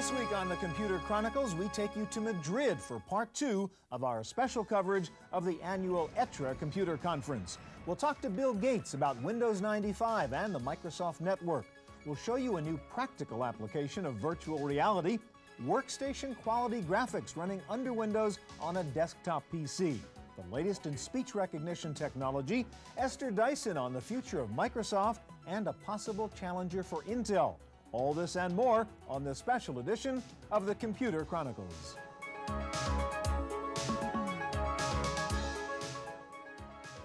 This week on the Computer Chronicles, we take you to Madrid for part 2 of our special coverage of the annual ETRE Computer Conference. We'll talk to Bill Gates about Windows 95 and the Microsoft Network. We'll show you a new practical application of virtual reality, workstation quality graphics running under Windows on a desktop PC, the latest in speech recognition technology, Esther Dyson on the future of Microsoft, and a possible challenger for Intel. All this and more on this special edition of the Computer Chronicles.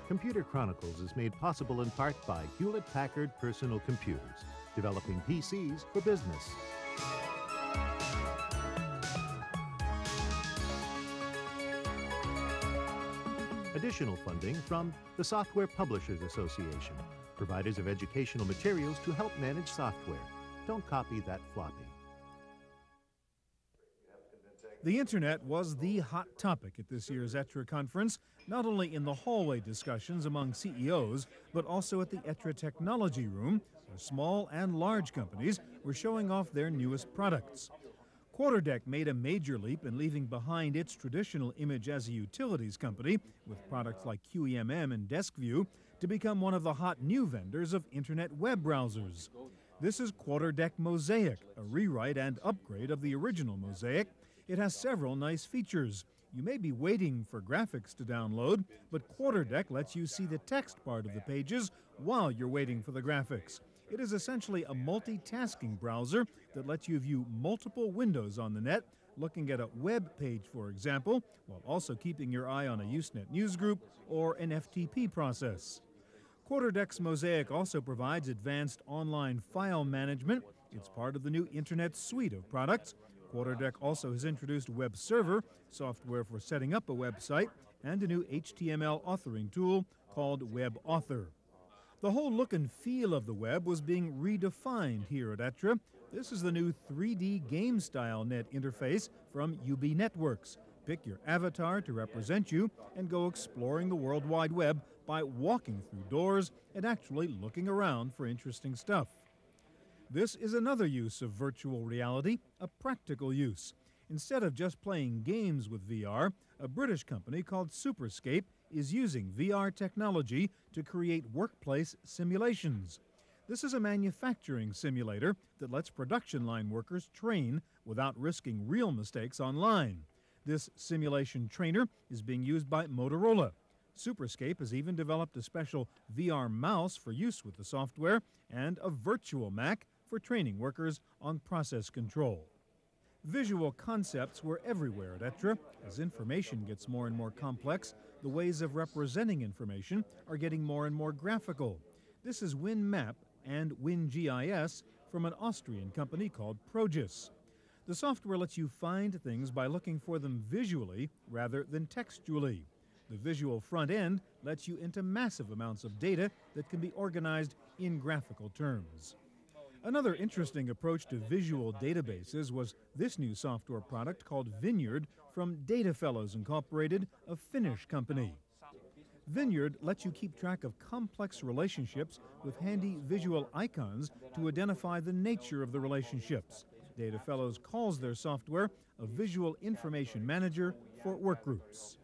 Computer Chronicles is made possible in part by Hewlett-Packard Personal Computers, developing PCs for business. Additional funding from the Software Publishers Association, providers of educational materials to help manage software. Don't copy that floppy. The Internet was the hot topic at this year's ETRE conference, not only in the hallway discussions among CEOs, but also at the ETRE Technology Room, where small and large companies were showing off their newest products. Quarterdeck made a major leap in leaving behind its traditional image as a utilities company, with products like QEMM and DeskView, to become one of the hot new vendors of Internet web browsers. This is Quarterdeck Mosaic, a rewrite and upgrade of the original Mosaic. It has several nice features. You may be waiting for graphics to download, but Quarterdeck lets you see the text part of the pages while you're waiting for the graphics. It is essentially a multitasking browser that lets you view multiple windows on the net, looking at a web page, for example, while also keeping your eye on a Usenet newsgroup or an FTP process. Quarterdeck's Mosaic also provides advanced online file management. It's part of the new Internet suite of products. Quarterdeck also has introduced Web Server, software for setting up a website, and a new HTML authoring tool called Web Author. The whole look and feel of the web was being redefined here at ETRE. This is the new 3D game-style net interface from UB Networks. Pick your avatar to represent you and go exploring the World Wide Web by walking through doors and actually looking around for interesting stuff. This is another use of virtual reality, a practical use. Instead of just playing games with VR, a British company called Superscape is using VR technology to create workplace simulations. This is a manufacturing simulator that lets production line workers train without risking real mistakes online. This simulation trainer is being used by Motorola. Superscape has even developed a special VR mouse for use with the software and a virtual Mac for training workers on process control. Visual concepts were everywhere at ETRE. As information gets more and more complex, the ways of representing information are getting more and more graphical. This is WinMap and WinGIS from an Austrian company called Progis. The software lets you find things by looking for them visually rather than textually. The visual front end lets you into massive amounts of data that can be organized in graphical terms. Another interesting approach to visual databases was this new software product called Vineyard from Datafellows Incorporated, a Finnish company. Vineyard lets you keep track of complex relationships with handy visual icons to identify the nature of the relationships. Datafellows calls their software a visual information manager for workgroups.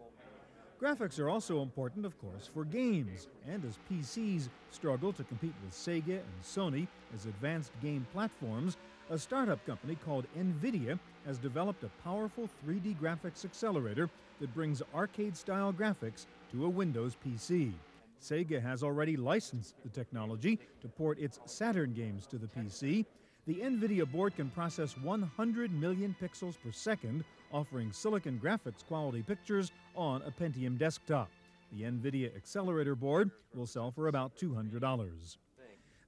Graphics are also important, of course, for games, and as PCs struggle to compete with Sega and Sony as advanced game platforms, a startup company called NVIDIA has developed a powerful 3D graphics accelerator that brings arcade-style graphics to a Windows PC. Sega has already licensed the technology to port its Saturn games to the PC. The NVIDIA board can process 100 million pixels per second, offering silicon graphics quality pictures on a Pentium desktop. The NVIDIA accelerator board will sell for about $200.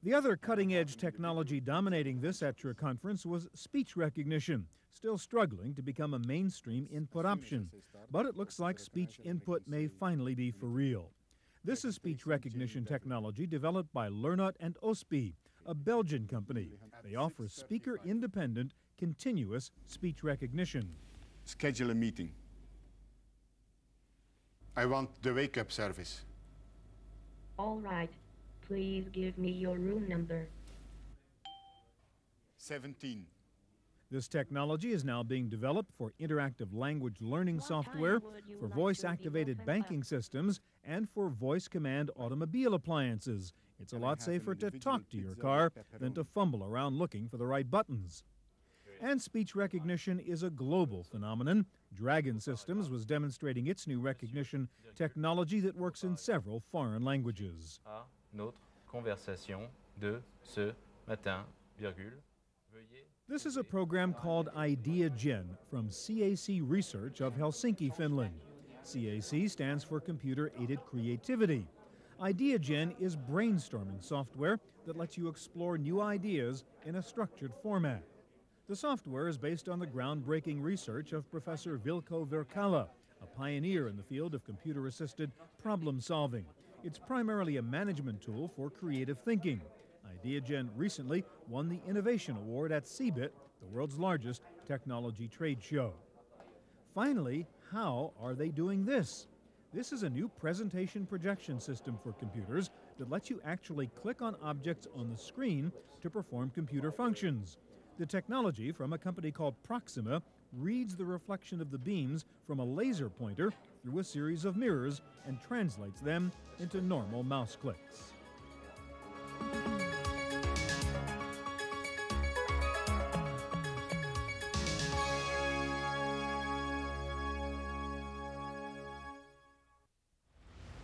The other cutting-edge technology dominating this ETRE conference was speech recognition, still struggling to become a mainstream input option. But it looks like speech input may finally be for real. This is speech recognition technology developed by Lernout and Ospi, a Belgian company. They offer speaker-independent, continuous speech recognition. Schedule a meeting. I want the wake-up service. All right. Please give me your room number. 17. This technology is now being developed for interactive language learning software, for voice-activated banking systems, and for voice command automobile appliances. It's a lot safer to talk to your car than to fumble around looking for the right buttons. And speech recognition is a global phenomenon. Dragon Systems was demonstrating its new recognition technology that works in several foreign languages. Notre conversation de ce matin, virgule. This is a program called IdeaGen from CAC Research of Helsinki, Finland. CAC stands for Computer Aided Creativity. IdeaGen is brainstorming software that lets you explore new ideas in a structured format. The software is based on the groundbreaking research of Professor Vilko Virkala, a pioneer in the field of computer-assisted problem solving. It's primarily a management tool for creative thinking. IdeaGen recently won the Innovation Award at CeBIT, the world's largest technology trade show. Finally, how are they doing this? This is a new presentation projection system for computers that lets you actually click on objects on the screen to perform computer functions. The technology from a company called Proxima reads the reflection of the beams from a laser pointer through a series of mirrors and translates them into normal mouse clicks.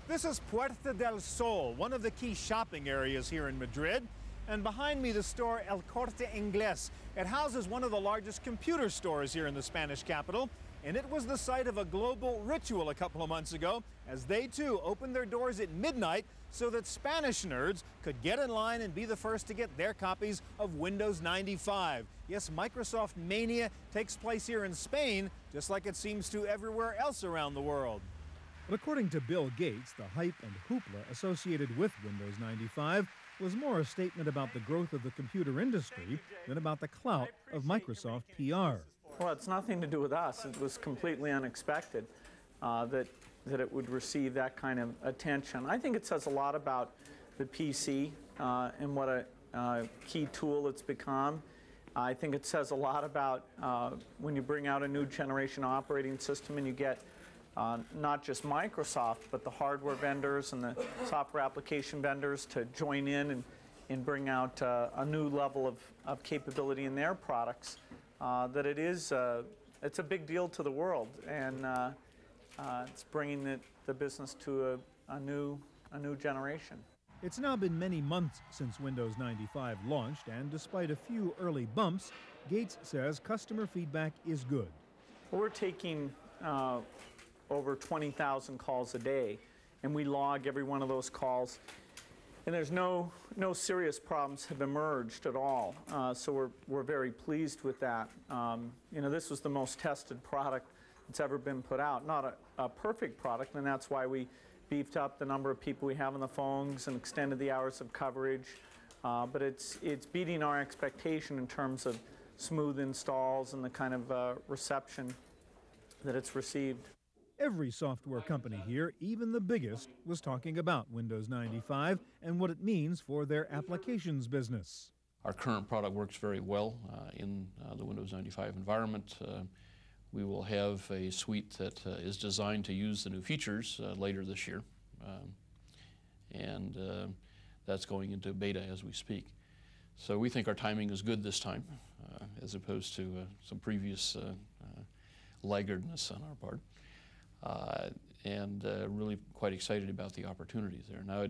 This is Puerta del Sol, one of the key shopping areas here in Madrid. And behind me, the store El Corte Inglés. It houses one of the largest computer stores here in the Spanish capital. And it was the site of a global ritual a couple of months ago, as they too opened their doors at midnight so that Spanish nerds could get in line and be the first to get their copies of Windows 95. Yes, Microsoft mania takes place here in Spain, just like it seems to everywhere else around the world. But according to Bill Gates, the hype and hoopla associated with Windows 95 was more a statement about the growth of the computer industry than about the clout of Microsoft PR. Well, it's nothing to do with us. It was completely unexpected that it would receive that kind of attention. I think it says a lot about the PC and what a key tool it's become. I think it says a lot about when you bring out a new generation operating system and you get not just Microsoft, but the hardware vendors and the software application vendors to join in and bring out a new level of capability in their products. That it's a big deal to the world, and it's bringing the business to a new generation. It's now been many months since Windows 95 launched, and despite a few early bumps, Gates says customer feedback is good. We're taking over 20,000 calls a day, and we log every one of those calls. And there's no serious problems have emerged at all. So we're very pleased with that. This was the most tested product that's ever been put out. Not a perfect product, and that's why we beefed up the number of people we have on the phones and extended the hours of coverage. But it's beating our expectation in terms of smooth installs and the kind of reception that it's received. Every software company here, even the biggest, was talking about Windows 95 and what it means for their applications business. Our current product works very well in the Windows 95 environment. We will have a suite that is designed to use the new features later this year, and that's going into beta as we speak. So we think our timing is good this time, as opposed to some previous laggardness on our part. And really quite excited about the opportunities there. Now,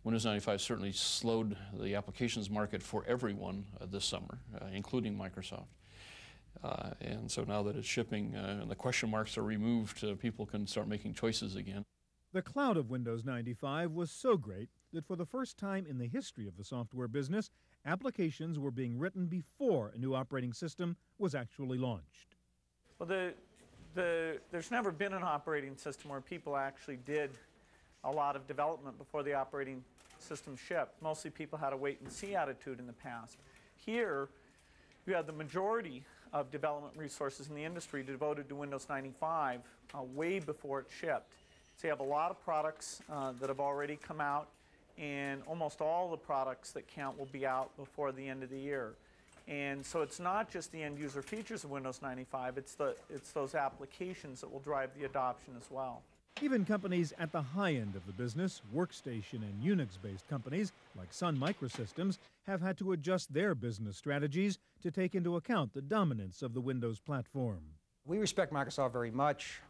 Windows 95 certainly slowed the applications market for everyone this summer, including Microsoft. And so now that it's shipping and the question marks are removed, people can start making choices again. The clout of Windows 95 was so great that for the first time in the history of the software business, applications were being written before a new operating system was actually launched. Well, there's never been an operating system where people actually did a lot of development before the operating system shipped. Mostly people had a wait-and-see attitude in the past. Here, you have the majority of development resources in the industry devoted to Windows 95 way before it shipped. So you have a lot of products that have already come out, and almost all the products that count will be out before the end of the year. And so it's not just the end user features of Windows 95, it's those applications that will drive the adoption as well. Even companies at the high end of the business, workstation and Unix-based companies like Sun Microsystems, have had to adjust their business strategies to take into account the dominance of the Windows platform. We respect Microsoft very much.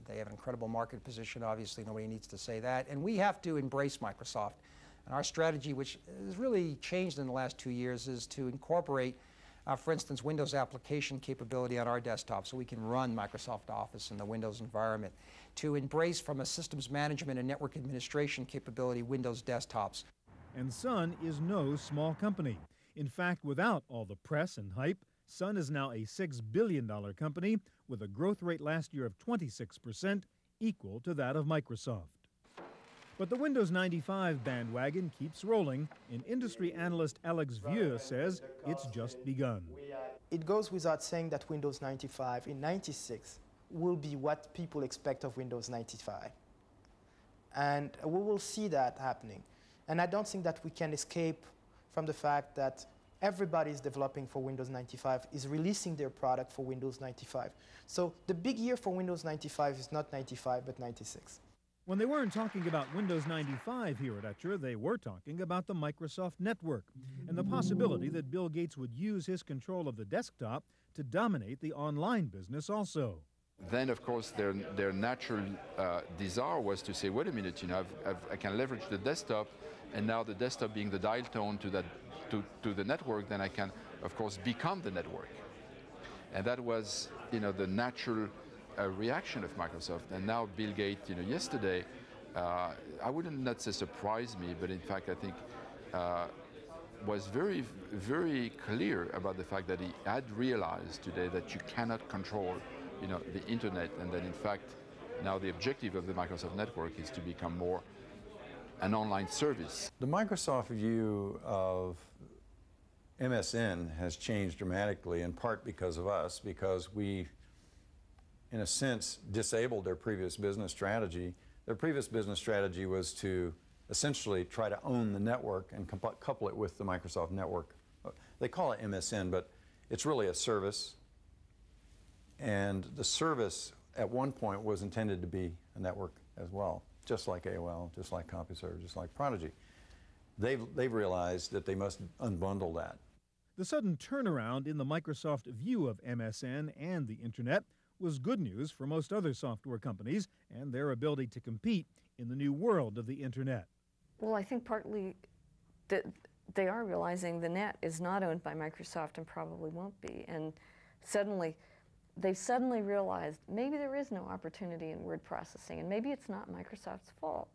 They have an incredible market position, obviously, nobody needs to say that. And we have to embrace Microsoft. And our strategy, which has really changed in the last 2 years, is to incorporate, for instance, Windows application capability on our desktop so we can run Microsoft Office in the Windows environment, to embrace from a systems management and network administration capability Windows desktops. And Sun is no small company. In fact, without all the press and hype, Sun is now a $6 billion company with a growth rate last year of 26%, equal to that of Microsoft. But the Windows 95 bandwagon keeps rolling, and industry analyst Alex Vieux says it's just begun. It goes without saying that Windows 95 in 96 will be what people expect of Windows 95. And we will see that happening. And I don't think that we can escape from the fact that everybody is developing for Windows 95, is releasing their product for Windows 95. So the big year for Windows 95 is not 95, but 96. When they weren't talking about Windows 95 here at ETRE, they were talking about the Microsoft network and the possibility that Bill Gates would use his control of the desktop to dominate the online business also. Then, of course, their natural desire was to say, wait a minute, you know, I can leverage the desktop, and now the desktop being the dial tone to the network, then I can, of course, become the network. And that was, you know, the natural reaction of Microsoft. And now Bill Gates, you know, yesterday, I wouldn't not say surprise me, but in fact I think was very, very clear about the fact that he had realized today that you cannot control, you know, the internet, and that in fact now the objective of the Microsoft network is to become more an online service. The Microsoft view of MSN has changed dramatically, in part because of us, because we, in a sense, disabled their previous business strategy. Their previous business strategy was to essentially try to own the network and couple it with the Microsoft network. They call it MSN, but it's really a service. And the service at one point was intended to be a network as well, just like AOL, just like CompuServe, just like Prodigy. They've realized that they must unbundle that. The sudden turnaround in the Microsoft view of MSN and the Internet was good news for most other software companies and their ability to compete in the new world of the Internet. Well, I think partly that they are realizing the net is not owned by Microsoft and probably won't be. And they've suddenly realized maybe there is no opportunity in word processing, and maybe it's not Microsoft's fault.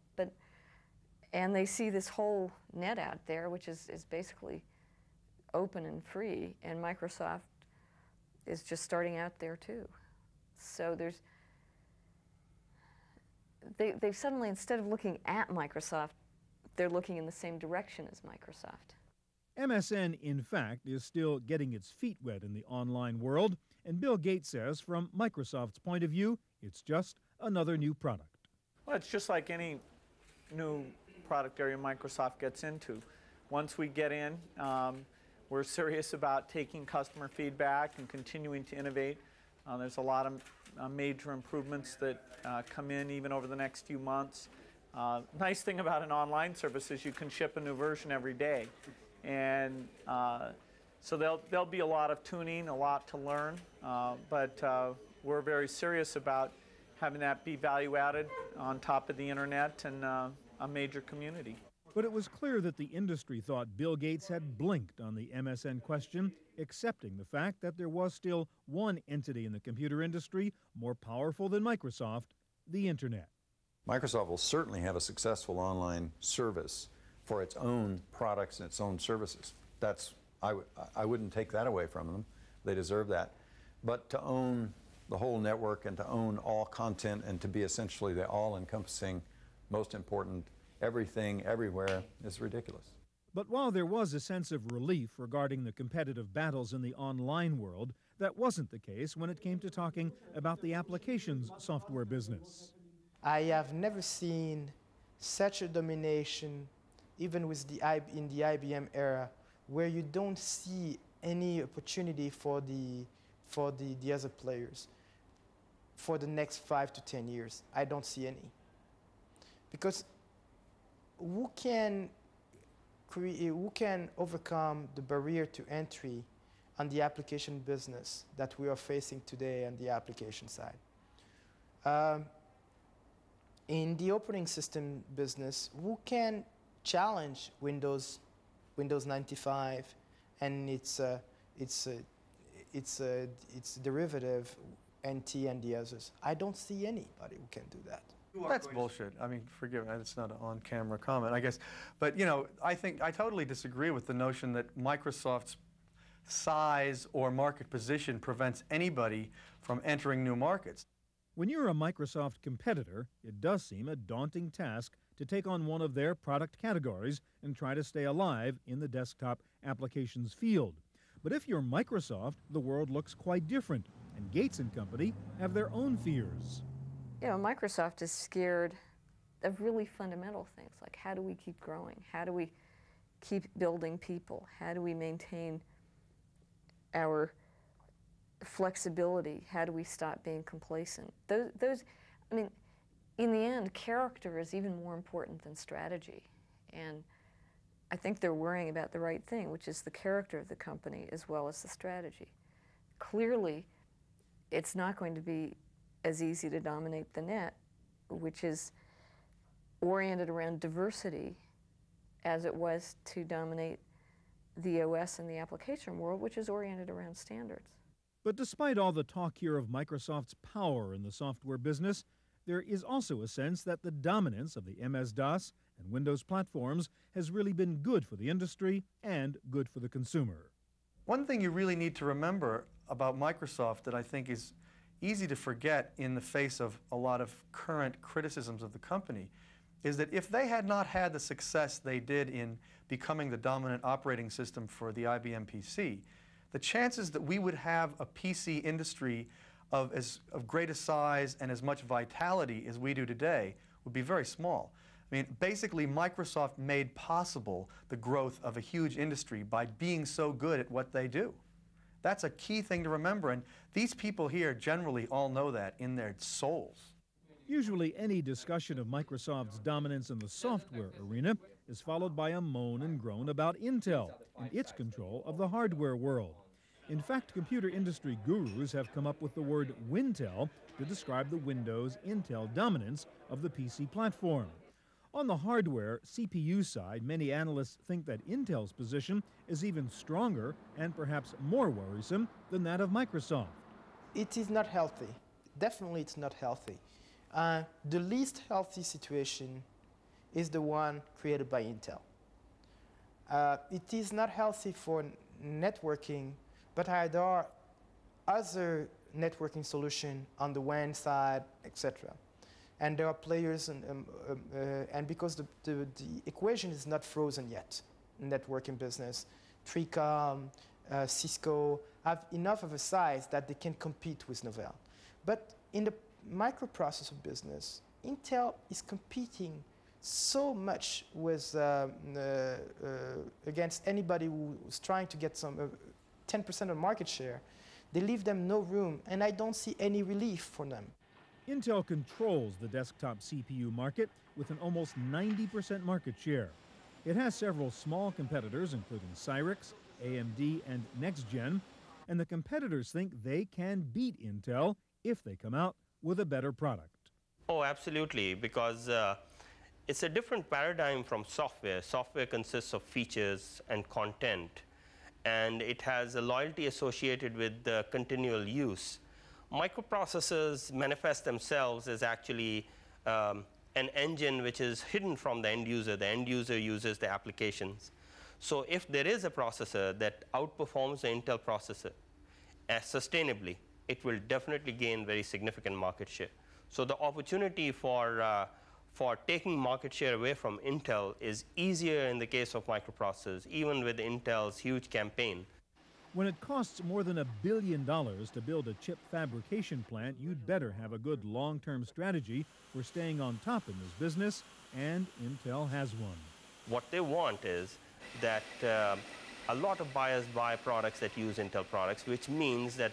And they see this whole net out there, which is basically open and free, and Microsoft is just starting out there too. So they've suddenly, instead of looking at Microsoft, they're looking in the same direction as Microsoft. MSN, in fact, is still getting its feet wet in the online world, and Bill Gates says from Microsoft's point of view, it's just another new product. Well, it's just like any new product area Microsoft gets into. Once we get in, we're serious about taking customer feedback and continuing to innovate. There's a lot of major improvements that come in even over the next few months. Nice thing about an online service is you can ship a new version every day. And so there'll be a lot of tuning, a lot to learn, but we're very serious about having that be value added on top of the internet and a major community. But it was clear that the industry thought Bill Gates had blinked on the MSN question, accepting the fact that there was still one entity in the computer industry more powerful than Microsoft, the Internet. Microsoft will certainly have a successful online service for its own products and its own services. I wouldn't take that away from them. They deserve that. But to own the whole network and to own all content and to be essentially the all-encompassing, most important everything, everywhere, is ridiculous. But while there was a sense of relief regarding the competitive battles in the online world, that wasn't the case when it came to talking about the applications software business. I have never seen such a domination, even with in the IBM era, where you don't see any opportunity for the other players for the next 5 to 10 years. I don't see any. Because who can overcome the barrier to entry on the application business that we are facing today on the application side? In the operating system business, who can challenge Windows 95 and its derivative, NT and the others? I don't see anybody who can do that. That's bullshit. I mean, forgive me, it's not an on-camera comment, I guess. But, you know, I totally disagree with the notion that Microsoft's size or market position prevents anybody from entering new markets. When you're a Microsoft competitor, it does seem a daunting task to take on one of their product categories and try to stay alive in the desktop applications field. But if you're Microsoft, the world looks quite different, and Gates and company have their own fears. You know, Microsoft is scared of really fundamental things, like how do we keep growing? How do we keep building people? How do we maintain our flexibility? How do we stop being complacent? Those, I mean, in the end, character is even more important than strategy. And I think they're worrying about the right thing, which is the character of the company as well as the strategy. Clearly, it's not going to be as easy to dominate the net, which is oriented around diversity, as it was to dominate the OS and the application world, which is oriented around standards. But despite all the talk here of Microsoft's power in the software business, there is also a sense that the dominance of the MS-DOS and Windows platforms has really been good for the industry and good for the consumer. One thing you really need to remember about Microsoft that I think is easy to forget in the face of a lot of current criticisms of the company is that if they had not had the success they did in becoming the dominant operating system for the IBM PC, the chances that we would have a PC industry of great a size and as much vitality as we do today would be very small. I mean, basically, Microsoft made possible the growth of a huge industry by being so good at what they do. That's a key thing to remember, and these people here generally all know that in their souls. Usually any discussion of Microsoft's dominance in the software arena is followed by a moan and groan about Intel and its control of the hardware world. In fact, computer industry gurus have come up with the word Wintel to describe the Windows-Intel dominance of the PC platform. On the hardware, CPU side, many analysts think that Intel's position is even stronger and perhaps more worrisome than that of Microsoft. It is not healthy. Definitely it's not healthy. The least healthy situation is the one created by Intel. It is not healthy for networking, but there are other networking solutions on the WAN side, etc. And there are players, and because the equation is not frozen yet, networking business, Tricom, Cisco have enough of a size that they can compete with Novell. But in the microprocessor business, Intel is competing so much with against anybody who's trying to get some 10% of market share. They leave them no room, and I don't see any relief for them. Intel controls the desktop CPU market with an almost 90% market share. It has several small competitors, including Cyrix, AMD, and NextGen, and the competitors think they can beat Intel if they come out with a better product. Oh, absolutely, because it's a different paradigm from software. Software consists of features and content, and it has a loyalty associated with the continual use. Microprocessors manifest themselves as actually an engine which is hidden from the end user. The end user uses the applications. So if there is a processor that outperforms the Intel processor sustainably, it will definitely gain very significant market share. So the opportunity for taking market share away from Intel is easier in the case of microprocessors, even with Intel's huge campaign. When it costs more than $1 billion to build a chip fabrication plant, you'd better have a good long-term strategy for staying on top in this business, and Intel has one. What they want is that a lot of buyers buy products that use Intel products, which means that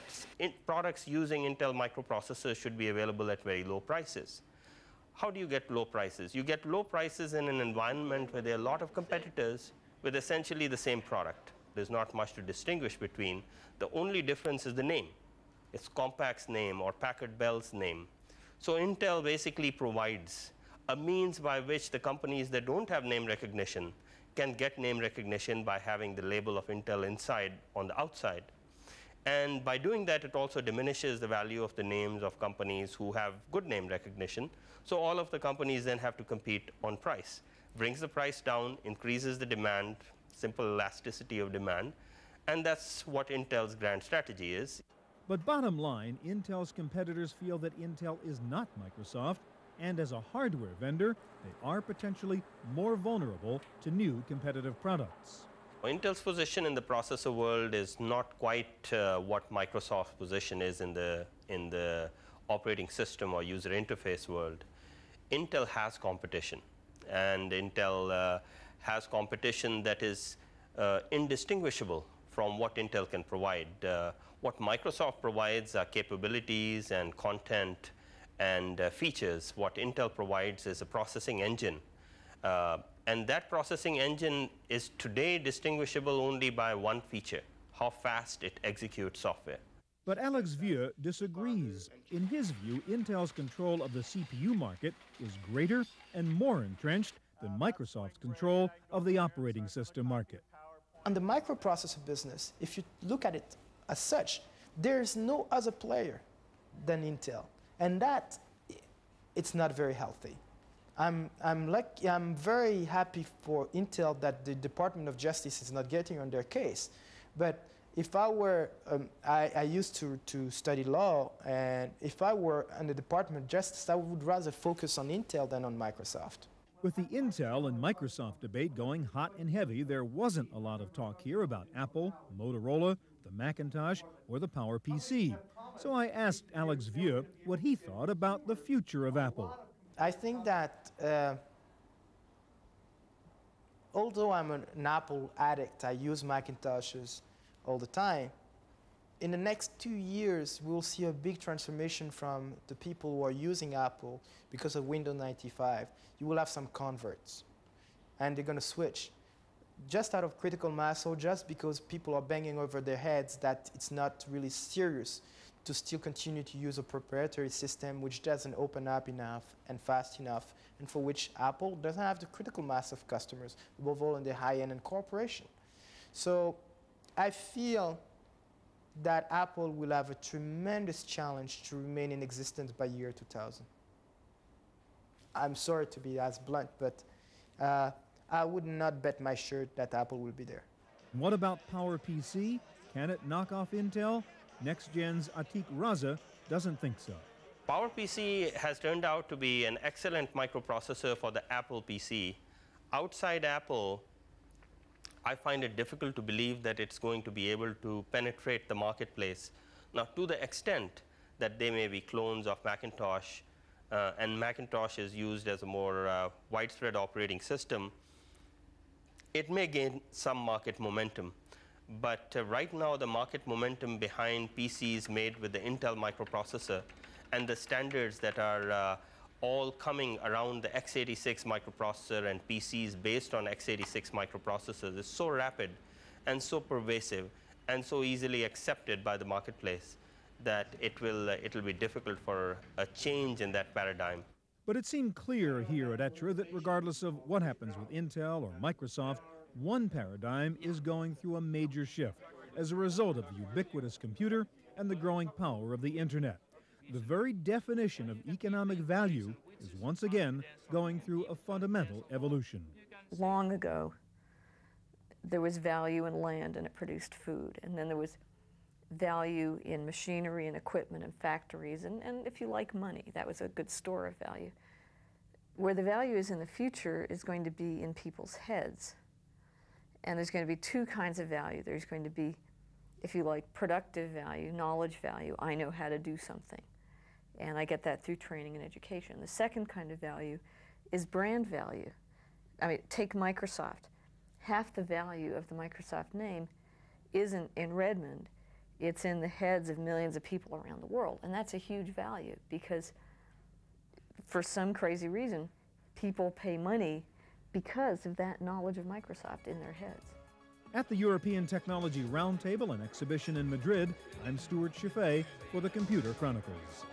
products using Intel microprocessors should be available at very low prices. How do you get low prices? You get low prices in an environment where there are a lot of competitors with essentially the same product. There's not much to distinguish between. The only difference is the name. It's Compact's name or Packard Bell's name. So Intel basically provides a means by which the companies that don't have name recognition can get name recognition by having the label of Intel inside on the outside. And by doing that, it also diminishes the value of the names of companies who have good name recognition. So all of the companies then have to compete on price. Brings the price down, increases the demand, simple elasticity of demand, and that's what Intel's grand strategy is. But bottom line, Intel's competitors feel that Intel is not Microsoft, and as a hardware vendor, they are potentially more vulnerable to new competitive products. Intel's position in the processor world is not quite what Microsoft's position is in the operating system or user interface world. Intel has competition, and Intel has competition that is indistinguishable from what Intel can provide. What Microsoft provides are capabilities and content and features. What Intel provides is a processing engine. And that processing engine is today distinguishable only by one feature, how fast it executes software. But Alex Vieux disagrees. In his view, Intel's control of the CPU market is greater and more entrenched than Microsoft's control of the operating system market. On the microprocessor business, if you look at it as such, there's no other player than Intel. And that, it's not very healthy. I'm very happy for Intel that the Department of Justice is not getting on their case. But if I were, I used to study law, and if I were in the Department of Justice, I would rather focus on Intel than on Microsoft. With the Intel and Microsoft debate going hot and heavy, there wasn't a lot of talk here about Apple, Motorola, the Macintosh, or the PowerPC. So I asked Alex Vieux what he thought about the future of Apple. I think that although I'm an Apple addict, I use Macintoshes all the time. In the next 2 years, we'll see a big transformation from the people who are using Apple because of Windows 95. You will have some converts, and they're going to switch. Just out of critical mass, or just because people are banging over their heads that it's not really serious to still continue to use a proprietary system which doesn't open up enough and fast enough, and for which Apple doesn't have the critical mass of customers, above all in the high-end and corporation. So I feel that Apple will have a tremendous challenge to remain in existence by year 2000. I'm sorry to be as blunt, but I would not bet my shirt that Apple will be there. What about PowerPC? Can it knock off Intel? Next Gen's Atiq Raza doesn't think so. PowerPC has turned out to be an excellent microprocessor for the Apple PC. Outside Apple, I find it difficult to believe that it's going to be able to penetrate the marketplace. Now, to the extent that they may be clones of Macintosh, and Macintosh is used as a more widespread operating system, it may gain some market momentum. But right now, the market momentum behind PCs made with the Intel microprocessor and the standards that are all coming around the x86 microprocessor and PCs based on x86 microprocessors is so rapid and so pervasive and so easily accepted by the marketplace that it'll be difficult for a change in that paradigm. But it seemed clear here at ETRE that regardless of what happens with Intel or Microsoft, one paradigm is going through a major shift as a result of the ubiquitous computer and the growing power of the Internet. The very definition of economic value is once again going through a fundamental evolution. Long ago, there was value in land and it produced food, and then there was value in machinery and equipment and factories, and if you like, money. That was a good store of value. Where the value is in the future is going to be in people's heads. And there's going to be two kinds of value. There's going to be, if you like, productive value, knowledge value. I know how to do something. And I get that through training and education. The second kind of value is brand value. I mean, take Microsoft. half the value of the Microsoft name isn't in Redmond, it's in the heads of millions of people around the world. And that's a huge value because for some crazy reason, people pay money because of that knowledge of Microsoft in their heads. At the European Technology Roundtable and exhibition in Madrid, I'm Stuart Chaffee for the Computer Chronicles.